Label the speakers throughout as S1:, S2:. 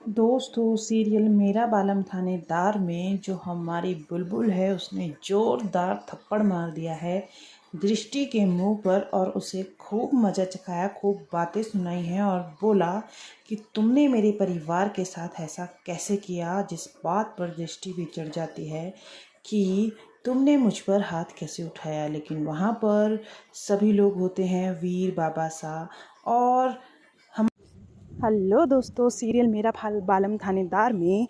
S1: दोस्तों सीरियल मेरा बालम थानेदार में जो हमारी बुलबुल है उसने जोरदार थप्पड़ मार दिया है दृष्टि के मुंह पर और उसे खूब मजा चखाया, खूब बातें सुनाई हैं और बोला कि तुमने मेरे परिवार के साथ ऐसा कैसे किया, जिस बात पर दृष्टि भी चढ़ जाती है कि तुमने मुझ पर हाथ कैसे उठाया। लेकिन वहाँ पर सभी लोग होते हैं वीर बाबा सा और हेलो दोस्तों, सीरियल मेरा बालम थानेदार में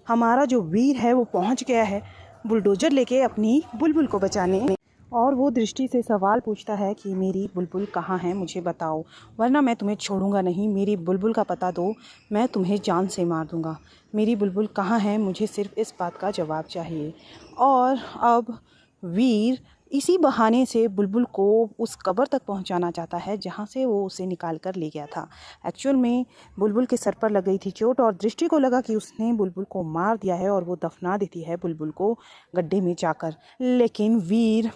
S1: हमारा जो वीर है वो पहुंच गया है बुलडोजर लेके अपनी बुलबुल को बचाने। और वो दृष्टि से सवाल पूछता है कि मेरी बुलबुल कहाँ है, मुझे बताओ वरना मैं तुम्हें छोड़ूंगा नहीं। मेरी बुलबुल का पता दो, मैं तुम्हें जान से मार दूंगा। मेरी बुलबुल कहाँ है, मुझे सिर्फ इस बात का जवाब चाहिए। और अब वीर इसी बहाने से बुलबुल को उस कब्र तक पहुंचाना चाहता है जहां से वो उसे निकाल कर ले गया था। एक्चुअल में बुलबुल के सर पर लग गई थी चोट और दृष्टि को लगा कि उसने बुलबुल को मार दिया है और वो दफना देती है बुलबुल को गड्ढे में जाकर। लेकिन वीर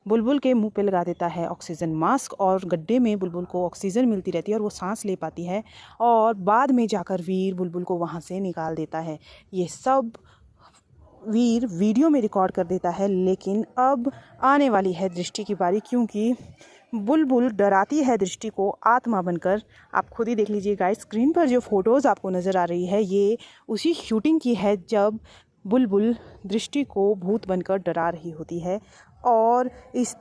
S1: बुलबुल के मुंह पे लगा देता है ऑक्सीजन मास्क और गड्ढे में बुलबुल को ऑक्सीजन मिलती रहती है और वो सांस ले पाती है। और बाद में जाकर वीर बुलबुल को वहाँ से निकाल देता है। ये सब वीर वीडियो में रिकॉर्ड कर देता है। लेकिन अब आने वाली है दृष्टि की बारी, क्योंकि बुलबुल डराती है दृष्टि को आत्मा बनकर। आप खुद ही देख लीजिए गाइस, स्क्रीन पर जो फोटोज़ आपको नज़र आ रही है ये उसी शूटिंग की है जब बुलबुल दृष्टि को भूत बनकर डरा रही होती है। और इस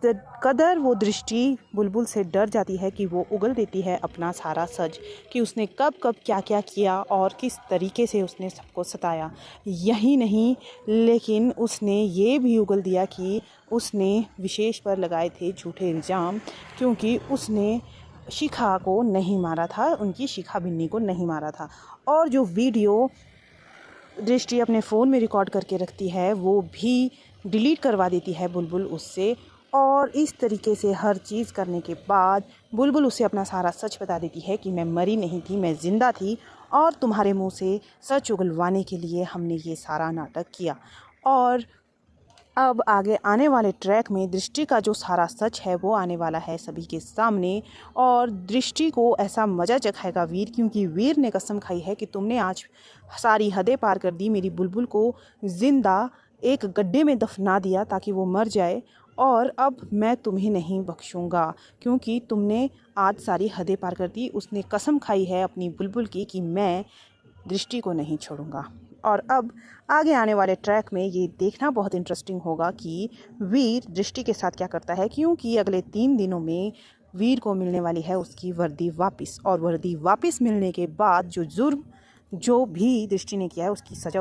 S1: कदर वो दृष्टि बुलबुल से डर जाती है कि वो उगल देती है अपना सारा सच, कि उसने कब कब क्या क्या किया और किस तरीके से उसने सबको सताया। यही नहीं, लेकिन उसने ये भी उगल दिया कि उसने विशेष पर लगाए थे झूठे इल्ज़ाम, क्योंकि उसने शिखा को नहीं मारा था, उनकी शिखा बिन्नी को नहीं मारा था। और जो वीडियो दृष्टि अपने फ़ोन में रिकॉर्ड करके रखती है वो भी डिलीट करवा देती है बुलबुल उससे। और इस तरीके से हर चीज़ करने के बाद बुलबुल उसे अपना सारा सच बता देती है कि मैं मरी नहीं थी, मैं ज़िंदा थी और तुम्हारे मुंह से सच उगलवाने के लिए हमने ये सारा नाटक किया। और अब आगे आने वाले ट्रैक में दृष्टि का जो सारा सच है वो आने वाला है सभी के सामने। और दृष्टि को ऐसा मज़ा चखाएगा वीर, क्योंकि वीर ने कसम खाई है कि तुमने आज सारी हदें पार कर दी, मेरी बुलबुल को ज़िंदा एक गड्ढे में दफना दिया ताकि वो मर जाए। और अब मैं तुम्हें नहीं बख्शूँगा क्योंकि तुमने आज सारी हदें पार कर दी। उसने कसम खाई है अपनी बुलबुल की कि मैं दृष्टि को नहीं छोड़ूंगा। और अब आगे आने वाले ट्रैक में ये देखना बहुत इंटरेस्टिंग होगा कि वीर दृष्टि के साथ क्या करता है, क्योंकि अगले 3 दिनों में वीर को मिलने वाली है उसकी वर्दी वापस। और वर्दी वापस मिलने के बाद जो जुर्म जो भी दृष्टि ने किया है उसकी सज़ा